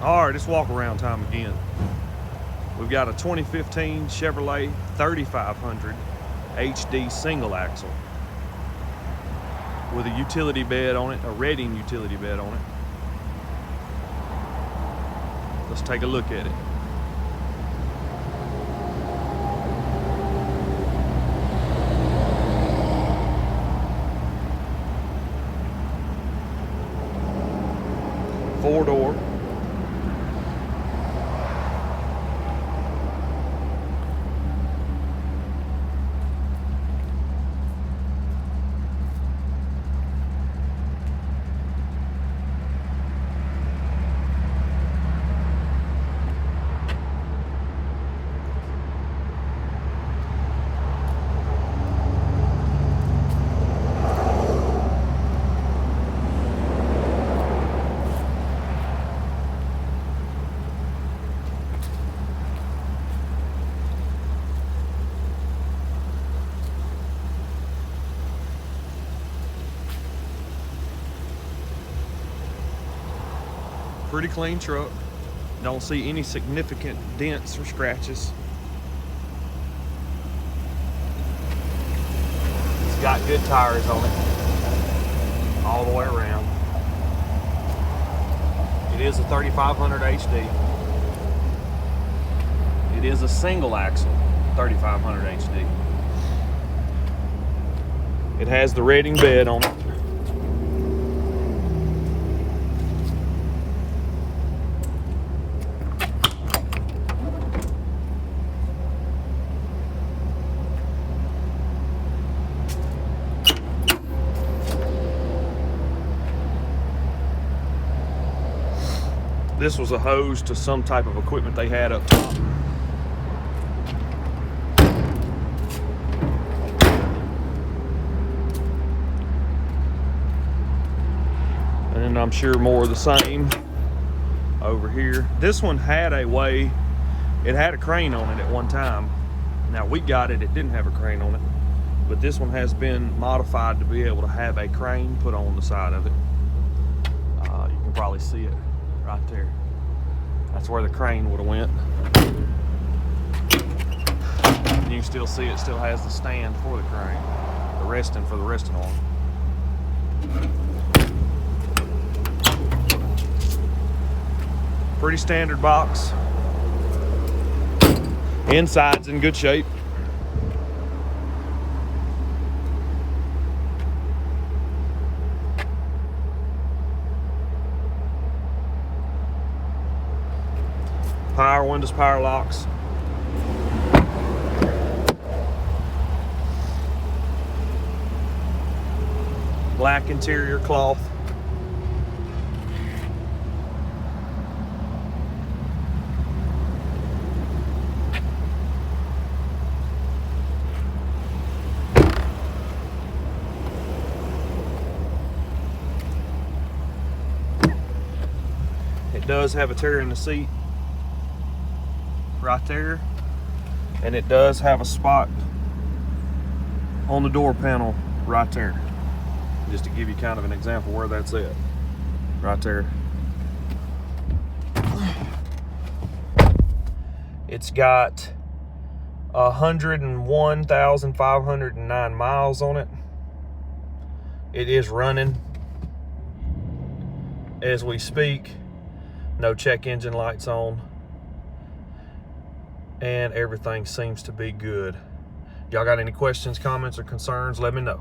All right, it's walk around time again. We've got a 2015 Chevrolet 3500 HD single axle with a utility bed on it, a Redding utility bed on it. Let's take a look at it. Four-door. Pretty clean truck. Don't see any significant dents or scratches. It's got good tires on it all the way around. It is a 3500 HD. It is a single axle 3500 HD. It has the Redding bed on it. This was a hose to some type of equipment they had up top. And I'm sure more of the same over here. This one had a way, it had a crane on it at one time. Now we got it, it didn't have a crane on it. But this one has been modified to be able to have a crane put on the side of it. You can probably see it right there. That's where the crane would have went. And you can still see it still has the stand for the crane, the resting for the resting arm. Pretty standard box. Inside's in good shape. Power windows, power locks. Black interior cloth. It does have a tear in the seat right there, and it does have a spot on the door panel right there, just to give you kind of an example where that's at, right there. It's got 101,509 miles on it. It is running as we speak. No check engine lights on. And everything seems to be good. Y'all got any questions, comments, or concerns? Let me know.